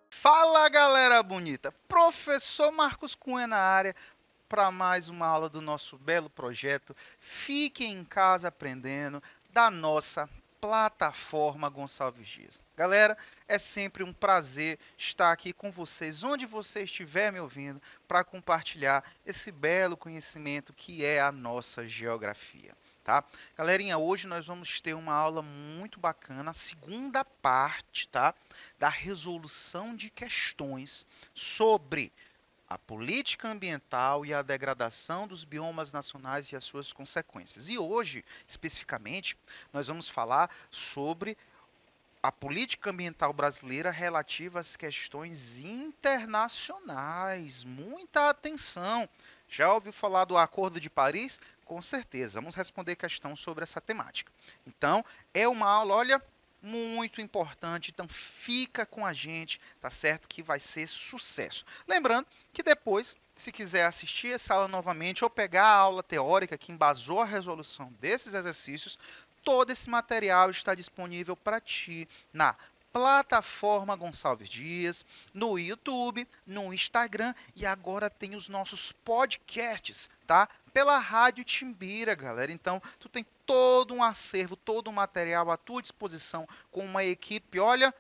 Fala galera bonita, professor Marcos Cunha na área para mais uma aula do nosso belo projeto Fique em Casa Aprendendo da nossa plataforma Gonçalves Dias. Galera, é sempre um prazer estar aqui com vocês, onde você estiver me ouvindo, para compartilhar esse belo conhecimento que é a nossa geografia. Tá? Galerinha, hoje nós vamos ter uma aula muito bacana, a segunda parte, tá? Da resolução de questões sobre a política ambiental e a degradação dos biomas nacionais e as suas consequências. E hoje, especificamente, nós vamos falar sobre a política ambiental brasileira relativa às questões internacionais. Muita atenção! Já ouviu falar do Acordo de Paris? Com certeza, vamos responder questão sobre essa temática. Então, é uma aula, olha, muito importante, então fica com a gente, tá certo? Que vai ser sucesso. Lembrando que depois, se quiser assistir essa aula novamente ou pegar a aula teórica que embasou a resolução desses exercícios, todo esse material está disponível para ti na plataforma Gonçalves Dias, no YouTube, no Instagram e agora tem os nossos podcasts, tá? Pela Rádio Timbira, galera. Então, tu tem todo um acervo, todo um material à tua disposição com uma equipe, olha,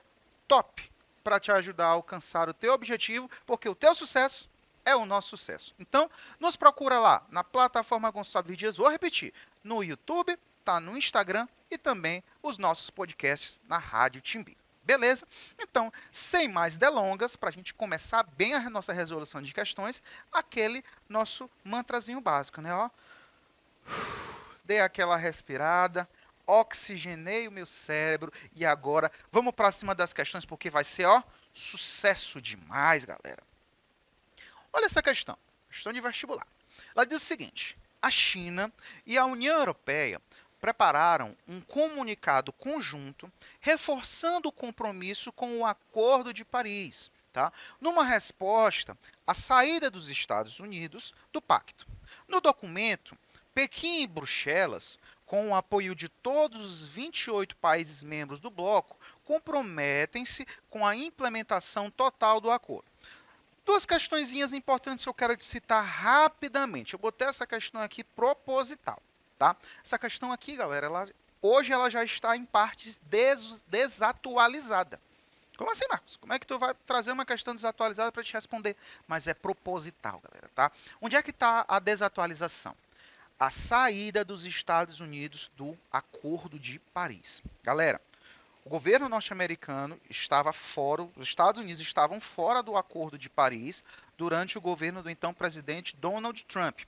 top, para te ajudar a alcançar o teu objetivo, porque o teu sucesso é o nosso sucesso. Então, nos procura lá na plataforma Gonçalves Dias, vou repetir, no YouTube, tá no Instagram e também os nossos podcasts na Rádio Timbira. Beleza? Então, sem mais delongas, para a gente começar bem a nossa resolução de questões, aquele nosso mantrazinho básico, né? Ó, dei aquela respirada, oxigenei o meu cérebro e agora vamos para cima das questões porque vai ser, ó, sucesso demais, galera. Olha essa questão de vestibular. Ela diz o seguinte: a China e a União Europeia prepararam um comunicado conjunto reforçando o compromisso com o Acordo de Paris, tá? Numa resposta à saída dos Estados Unidos do pacto. No documento, Pequim e Bruxelas, com o apoio de todos os 28 países membros do bloco, comprometem-se com a implementação total do acordo. Duas questõezinhas importantes que eu quero te citar rapidamente. Eu botei essa questão aqui proposital. Tá? Essa questão aqui, galera, hoje ela já está em partes desatualizada. Como assim, Marcos? Como é que tu vai trazer uma questão desatualizada para te responder? Mas é proposital, galera, tá? Onde é que está a desatualização? A saída dos Estados Unidos do Acordo de Paris. Galera, o governo norte-americano estava fora, os Estados Unidos estavam fora do Acordo de Paris durante o governo do então presidente Donald Trump.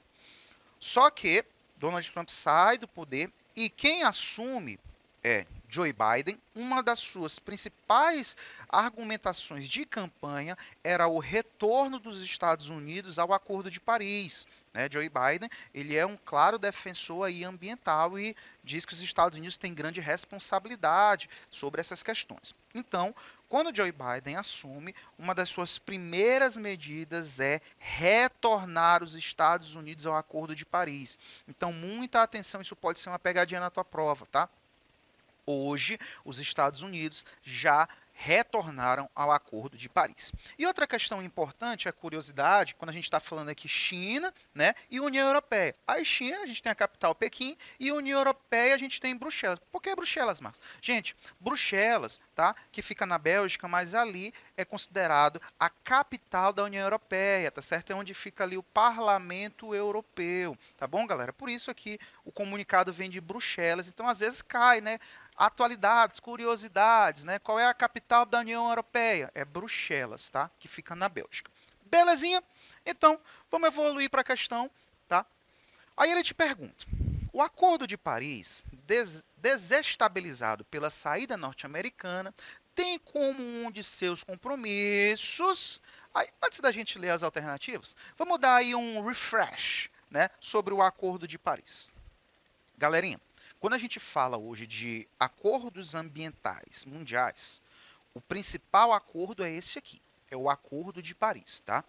Só que Donald Trump sai do poder e quem assume é Joe Biden. Uma das suas principais argumentações de campanha era o retorno dos Estados Unidos ao Acordo de Paris. Né? Joe Biden ele é um claro defensor aí ambiental e diz que os Estados Unidos têm grande responsabilidade sobre essas questões. Então, quando Joe Biden assume, uma das suas primeiras medidas é retornar os Estados Unidos ao Acordo de Paris. Então, muita atenção, isso pode ser uma pegadinha na tua prova, tá? Hoje, os Estados Unidos já retornaram ao Acordo de Paris. E outra questão importante, a curiosidade, quando a gente está falando aqui China, né, e União Europeia. A China, a gente tem a capital Pequim, e a União Europeia a gente tem Bruxelas. Por que Bruxelas, Marcos? Gente, Bruxelas, tá, que fica na Bélgica, mas ali é considerado a capital da União Europeia, tá certo? É onde fica ali o Parlamento Europeu, tá bom, galera? Por isso aqui o comunicado vem de Bruxelas, então às vezes cai, né? Atualidades, curiosidades, né? Qual é a capital da União Europeia? É Bruxelas, tá? Que fica na Bélgica. Belezinha? Então, vamos evoluir para a questão, tá? Aí ele te pergunta: o Acordo de Paris, desestabilizado pela saída norte-americana, tem como um de seus compromissos... Aí, antes da gente ler as alternativas, vamos dar aí um refresh, né, sobre o Acordo de Paris. Galerinha, quando a gente fala hoje de acordos ambientais mundiais, o principal acordo é esse aqui, é o Acordo de Paris, tá?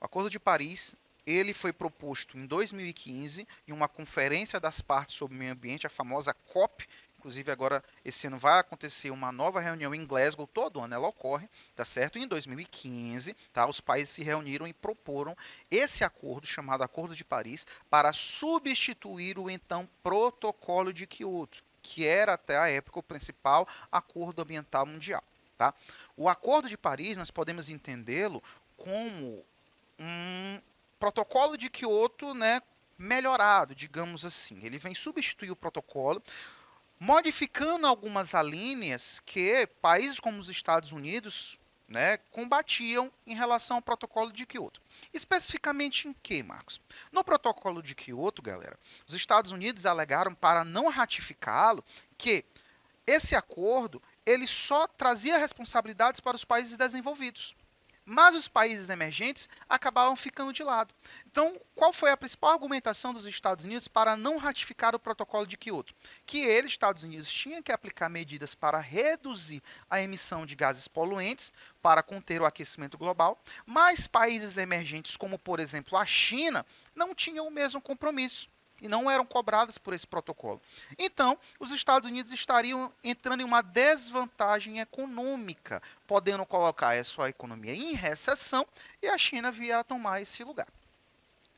O Acordo de Paris, ele foi proposto em 2015 em uma conferência das partes sobre o meio ambiente, a famosa COP. Inclusive, agora, esse ano vai acontecer uma nova reunião em Glasgow, todo ano ela ocorre, tá certo? Em 2015, tá, os países se reuniram e proporam esse acordo, chamado Acordo de Paris, para substituir o então Protocolo de Kyoto, que era até a época o principal acordo ambiental mundial, tá? O Acordo de Paris, nós podemos entendê-lo como um protocolo de Kyoto, né, melhorado, digamos assim. Ele vem substituir o protocolo, modificando algumas alíneas que países como os Estados Unidos, né, combatiam em relação ao protocolo de Kyoto. Especificamente em que, Marcos? No protocolo de Kyoto, galera, os Estados Unidos alegaram para não ratificá-lo que esse acordo ele só trazia responsabilidades para os países desenvolvidos. Mas os países emergentes acabavam ficando de lado. Então, qual foi a principal argumentação dos Estados Unidos para não ratificar o protocolo de Kyoto? Que eles, Estados Unidos, tinham que aplicar medidas para reduzir a emissão de gases poluentes, para conter o aquecimento global, mas países emergentes, como por exemplo a China, não tinham o mesmo compromisso e não eram cobradas por esse protocolo. Então, os Estados Unidos estariam entrando em uma desvantagem econômica, podendo colocar a sua economia em recessão e a China vir a tomar esse lugar.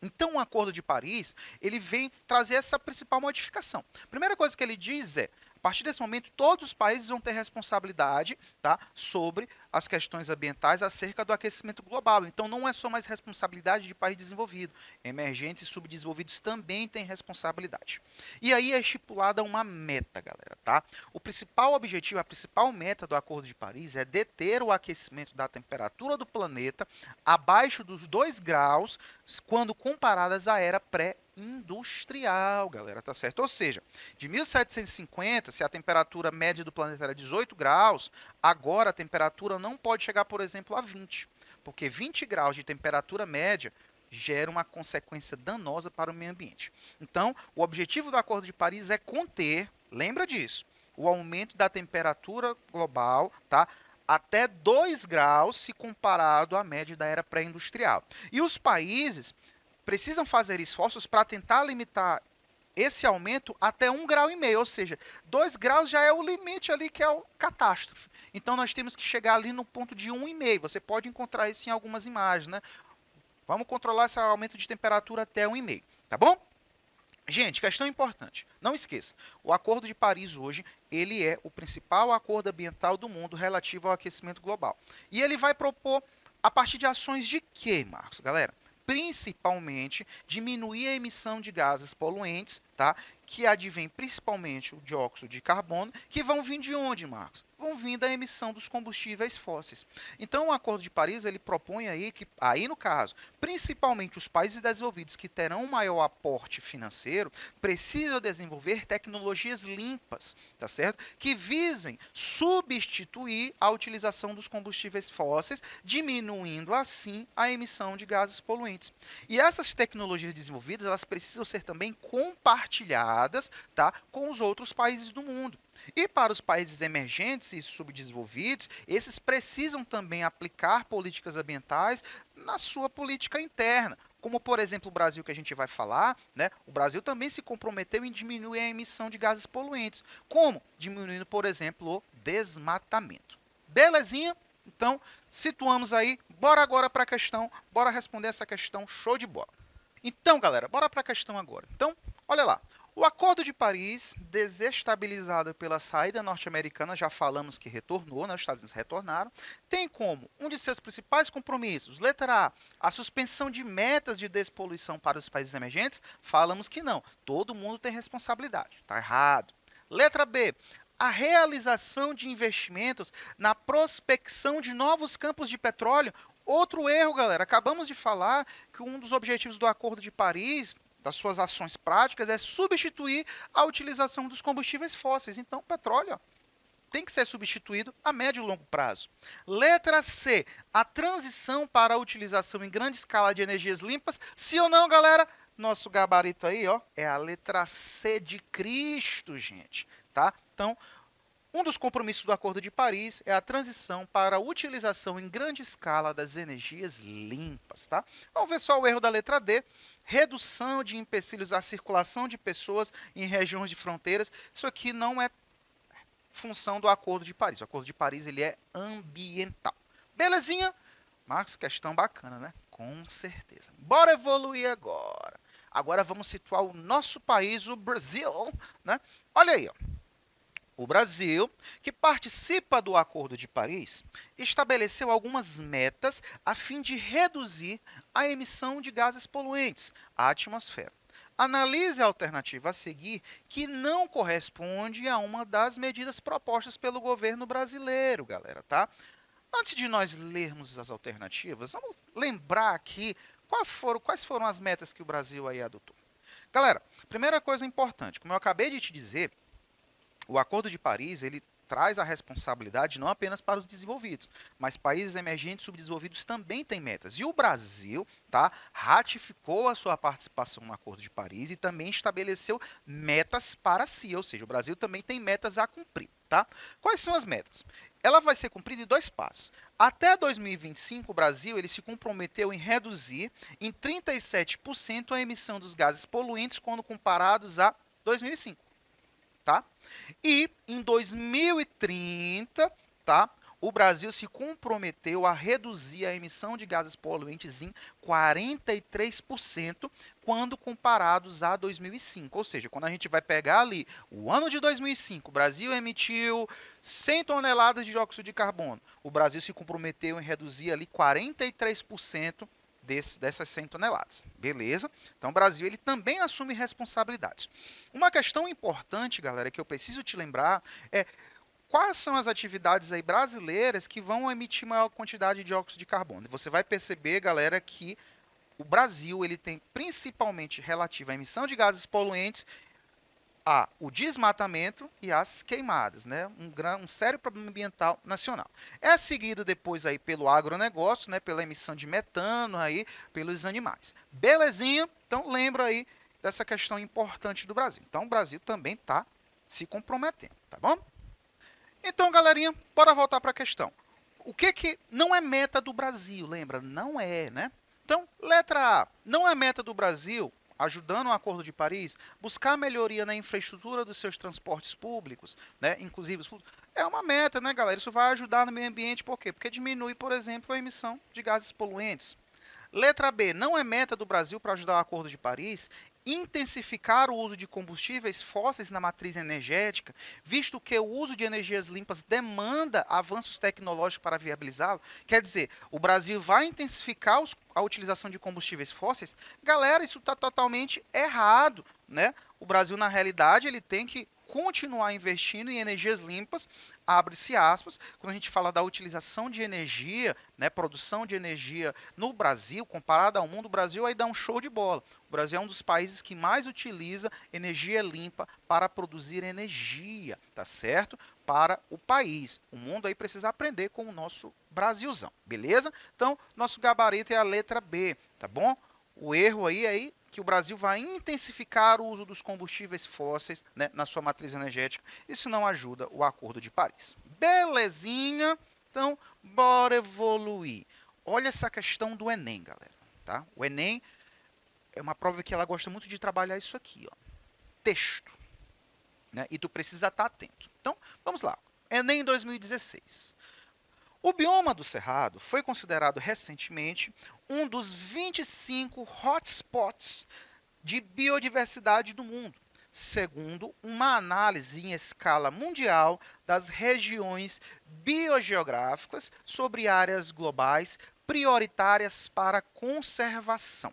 Então, o Acordo de Paris, ele vem trazer essa principal modificação. A primeira coisa que ele diz é, a partir desse momento, todos os países vão ter responsabilidade, tá, sobre as questões ambientais acerca do aquecimento global. Então, não é só mais responsabilidade de país desenvolvido. Emergentes e subdesenvolvidos também têm responsabilidade. E aí é estipulada uma meta, galera, tá? O principal objetivo, a principal meta do Acordo de Paris é deter o aquecimento da temperatura do planeta abaixo dos 2 graus, quando comparadas à era pré-industrial, galera, tá certo? Ou seja, de 1750, se a temperatura média do planeta era 18 graus, agora a temperatura não pode chegar, por exemplo, a 20, porque 20 graus de temperatura média gera uma consequência danosa para o meio ambiente. Então, o objetivo do Acordo de Paris é conter, lembra disso, o aumento da temperatura global, tá? Até 2 graus se comparado à média da era pré-industrial. E os países precisam fazer esforços para tentar limitar esse aumento até 1,5 grau, ou seja, 2 graus já é o limite ali que é o catástrofe. Então nós temos que chegar ali no ponto de 1,5. Você pode encontrar isso em algumas imagens, né? Vamos controlar esse aumento de temperatura até 1,5, tá bom? Gente, questão importante. Não esqueça, o Acordo de Paris hoje, ele é o principal acordo ambiental do mundo relativo ao aquecimento global. E ele vai propor a partir de ações de quê, Marcos? Galera, principalmente diminuir a emissão de gases poluentes, tá? Que advém principalmente o dióxido de carbono, que vão vir de onde, Marcos? Vão vir da emissão dos combustíveis fósseis. Então, o Acordo de Paris, ele propõe aí que, aí no caso, principalmente os países desenvolvidos que terão um maior aporte financeiro, precisam desenvolver tecnologias limpas, tá certo? Que visem substituir a utilização dos combustíveis fósseis, diminuindo assim a emissão de gases poluentes. E essas tecnologias desenvolvidas, elas precisam ser também compartilhadas, tá, com os outros países do mundo. E para os países emergentes e subdesenvolvidos, esses precisam também aplicar políticas ambientais na sua política interna. Como, por exemplo, o Brasil, que a gente vai falar, né? O Brasil também se comprometeu em diminuir a emissão de gases poluentes. Como? Diminuindo, por exemplo, o desmatamento. Belezinha? Então, situamos aí. Bora agora para a questão. Bora responder essa questão. Show de bola. Então, galera, bora para a questão agora. Então, olha lá. O Acordo de Paris, desestabilizado pela saída norte-americana, já falamos que retornou, né, os Estados Unidos retornaram, tem como um de seus principais compromissos, letra A suspensão de metas de despoluição para os países emergentes, falamos que não, todo mundo tem responsabilidade, está errado. Letra B, a realização de investimentos na prospecção de novos campos de petróleo, outro erro, galera, acabamos de falar que um dos objetivos do Acordo de Paris, das suas ações práticas, é substituir a utilização dos combustíveis fósseis. Então, o petróleo tem que ser substituído a médio e longo prazo. Letra C, a transição para a utilização em grande escala de energias limpas. Sim ou não, galera? Nosso gabarito aí, ó, é a letra C de Cristo, gente, tá? Então, Um dos compromissos do Acordo de Paris é a transição para a utilização em grande escala das energias limpas, tá? Vamos ver só o erro da letra D. Redução de empecilhos à circulação de pessoas em regiões de fronteiras. Isso aqui não é função do Acordo de Paris. O Acordo de Paris ele é ambiental. Belezinha? Marcos, questão bacana, né? Com certeza. Bora evoluir agora. Agora vamos situar o nosso país, o Brasil, né? Olha aí, ó. O Brasil, que participa do Acordo de Paris, estabeleceu algumas metas a fim de reduzir a emissão de gases poluentes à atmosfera. Analise a alternativa a seguir que não corresponde a uma das medidas propostas pelo governo brasileiro, galera, tá? Antes de nós lermos as alternativas, vamos lembrar aqui quais foram as metas que o Brasil aí adotou. Galera, primeira coisa importante, como eu acabei de te dizer, o Acordo de Paris, ele traz a responsabilidade não apenas para os desenvolvidos, mas países emergentes e subdesenvolvidos também têm metas. E o Brasil, tá, ratificou a sua participação no Acordo de Paris e também estabeleceu metas para si, ou seja, o Brasil também tem metas a cumprir, tá? Quais são as metas? Ela vai ser cumprida em 2 passos. Até 2025, o Brasil ele se comprometeu em reduzir em 37% a emissão dos gases poluentes quando comparados a 2005. Tá? E em 2030, tá? O Brasil se comprometeu a reduzir a emissão de gases poluentes em 43% quando comparados a 2005. Ou seja, quando a gente vai pegar ali o ano de 2005, o Brasil emitiu 100 toneladas de dióxido de carbono. O Brasil se comprometeu em reduzir ali 43% dessas 100 toneladas. Beleza? Então, o Brasil ele também assume responsabilidades. Uma questão importante, galera, que eu preciso te lembrar é quais são as atividades aí brasileiras que vão emitir maior quantidade de dióxido de carbono. Você vai perceber, galera, que o Brasil ele tem principalmente relativo à emissão de gases poluentes o desmatamento e as queimadas, né? Um sério problema ambiental nacional. É seguido depois aí pelo agronegócio, né? Pela emissão de metano aí pelos animais. Belezinha? Então lembra aí dessa questão importante do Brasil. Então o Brasil também está se comprometendo, tá bom? Então, galerinha, bora voltar para a questão. O que não é meta do Brasil? Lembra? Não é, né? Então, letra A, não é meta do Brasil ajudando o Acordo de Paris, buscar melhoria na infraestrutura dos seus transportes públicos, né, inclusive os públicos, é uma meta, né, galera? Isso vai ajudar no meio ambiente, por quê? Porque diminui, por exemplo, a emissão de gases poluentes. Letra B, não é meta do Brasil para ajudar o Acordo de Paris intensificar o uso de combustíveis fósseis na matriz energética, visto que o uso de energias limpas demanda avanços tecnológicos para viabilizá-lo. Quer dizer, o Brasil vai intensificar a utilização de combustíveis fósseis? Galera, isso está totalmente errado, né? O Brasil, na realidade, ele tem que continuar investindo em energias limpas, abre-se aspas, quando a gente fala da utilização de energia, né, produção de energia no Brasil, comparado ao mundo, o Brasil aí dá um show de bola. O Brasil é um dos países que mais utiliza energia limpa para produzir energia, tá certo? Para o país. O mundo aí precisa aprender com o nosso Brasilzão, beleza? Então, nosso gabarito é a letra B, tá bom? O erro aí que o Brasil vai intensificar o uso dos combustíveis fósseis, né, na sua matriz energética. Isso não ajuda o Acordo de Paris. Belezinha? Então, bora evoluir. Olha essa questão do Enem, galera. Tá? O Enem é uma prova que ela gosta muito de trabalhar isso aqui, ó. Texto. Né? E tu precisa estar atento. Então, vamos lá. Enem 2016. O bioma do Cerrado foi considerado recentemente um dos 25 hotspots de biodiversidade do mundo, segundo uma análise em escala mundial das regiões biogeográficas sobre áreas globais prioritárias para conservação.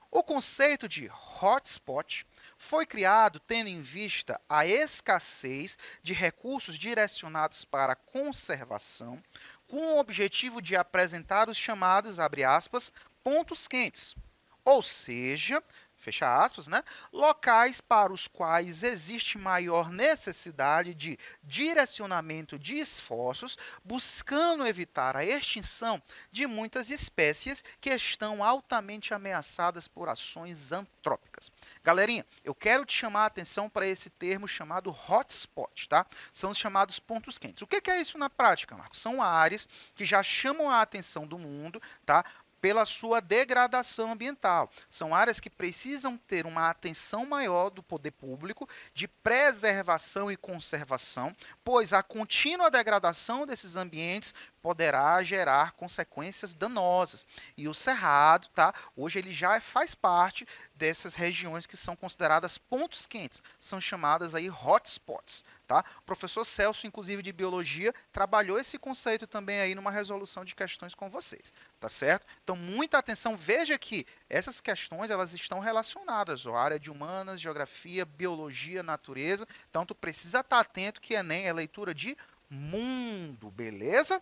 O conceito de hotspot foi criado tendo em vista a escassez de recursos direcionados para a conservação, com o objetivo de apresentar os chamados, abre aspas, pontos quentes, ou seja, fecha aspas, né? Locais para os quais existe maior necessidade de direcionamento de esforços, buscando evitar a extinção de muitas espécies que estão altamente ameaçadas por ações antrópicas. Galerinha, eu quero te chamar a atenção para esse termo chamado hotspot, tá? São os chamados pontos quentes. O que é isso na prática, Marcos? São áreas que já chamam a atenção do mundo, tá? Pela sua degradação ambiental. São áreas que precisam ter uma atenção maior do poder público de preservação e conservação, pois a contínua degradação desses ambientes poderá gerar consequências danosas. E o Cerrado, tá? Hoje ele já faz parte dessas regiões que são consideradas pontos quentes, são chamadas aí hotspots, tá? O professor Celso, inclusive de biologia, trabalhou esse conceito também aí numa resolução de questões com vocês, tá certo? Então, muita atenção, veja que essas questões elas estão relacionadas, ó, área de humanas, geografia, biologia, natureza, então tu precisa estar atento que Enem é leitura de mundo, beleza?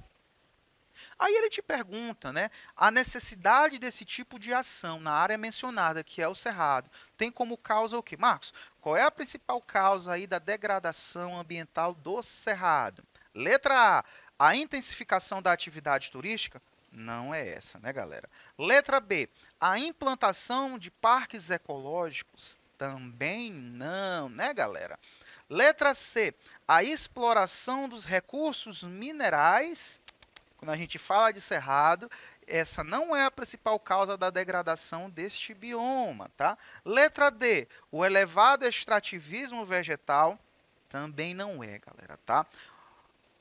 Aí ele te pergunta, né, a necessidade desse tipo de ação na área mencionada, que é o cerrado, tem como causa o quê? Marcos, qual é a principal causa aí da degradação ambiental do cerrado? Letra A intensificação da atividade turística? Não é essa, né, galera? Letra B, a implantação de parques ecológicos? Também não, né, galera? Letra C, a exploração dos recursos minerais? Quando a gente fala de cerrado, essa não é a principal causa da degradação deste bioma, tá? Letra D, o elevado extrativismo vegetal também não é, galera, tá?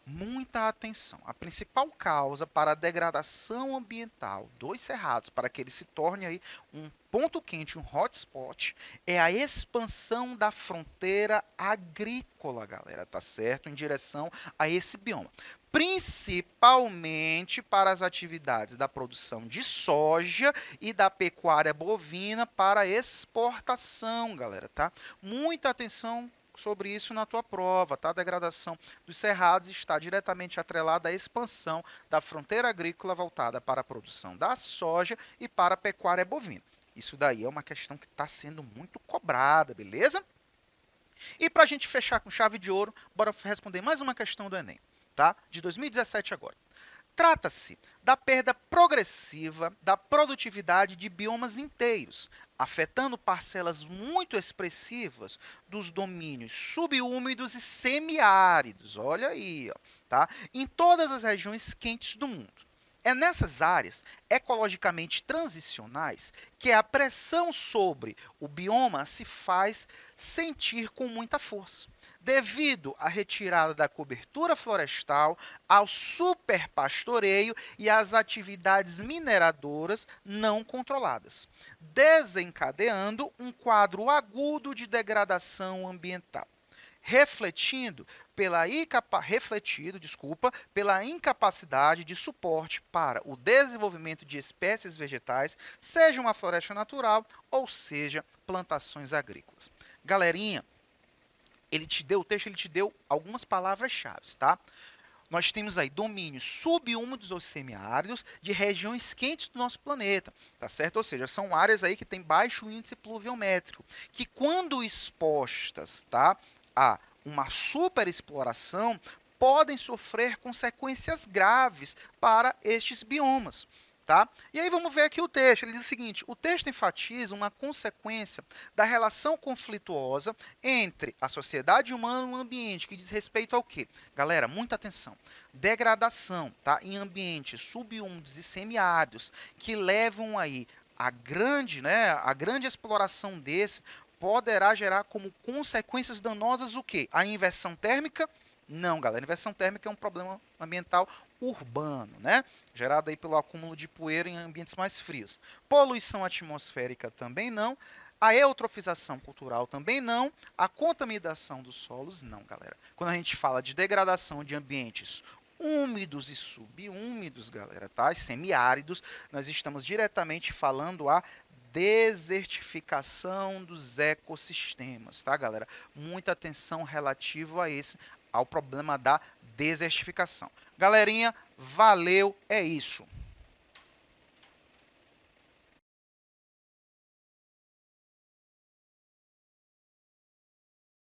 Muita atenção. A principal causa para a degradação ambiental dos cerrados, para que ele se torne aí um ponto quente, um hotspot, é a expansão da fronteira agrícola, galera, tá certo? Em direção a esse bioma. Principalmente para as atividades da produção de soja e da pecuária bovina para exportação, galera, tá? Muita atenção sobre isso na tua prova, tá? A degradação dos cerrados está diretamente atrelada à expansão da fronteira agrícola voltada para a produção da soja e para a pecuária bovina. Isso daí é uma questão que está sendo muito cobrada, beleza? E para a gente fechar com chave de ouro, bora responder mais uma questão do Enem, tá? De 2017 agora. Trata-se da perda progressiva da produtividade de biomas inteiros, afetando parcelas muito expressivas dos domínios subúmidos e semiáridos. Olha aí, ó, tá? Em todas as regiões quentes do mundo. É nessas áreas ecologicamente transicionais que a pressão sobre o bioma se faz sentir com muita força, devido à retirada da cobertura florestal, ao superpastoreio e às atividades mineradoras não controladas, desencadeando um quadro agudo de degradação ambiental. Refletindo pela incapacidade de suporte para o desenvolvimento de espécies vegetais, seja uma floresta natural ou seja plantações agrícolas. Galerinha, o texto ele te deu algumas palavras-chave, tá? Nós temos aí domínios subúmidos ou semiáridos de regiões quentes do nosso planeta, tá certo? Ou seja, são áreas aí que têm baixo índice pluviométrico, que quando expostas, tá, a uma superexploração, podem sofrer consequências graves para estes biomas. Tá? E aí vamos ver aqui o texto. Ele diz o seguinte: o texto enfatiza uma consequência da relação conflituosa entre a sociedade humana e o ambiente, que diz respeito ao quê? Galera, muita atenção. Degradação, tá? Em ambientes subúmidos e semiáridos, que levam aí a grande exploração desse, poderá gerar como consequências danosas o quê? A inversão térmica? Não, galera. Inversão térmica é um problema ambiental urbano, né? Gerado aí pelo acúmulo de poeira em ambientes mais frios. Poluição atmosférica também não. A eutrofização cultural também não. A contaminação dos solos não, galera. Quando a gente fala de degradação de ambientes úmidos e subúmidos, galera, tá? Semiáridos, nós estamos diretamente falando a desertificação dos ecossistemas, tá, galera? Muita atenção relativa ao problema da desertificação. Galerinha, valeu, é isso.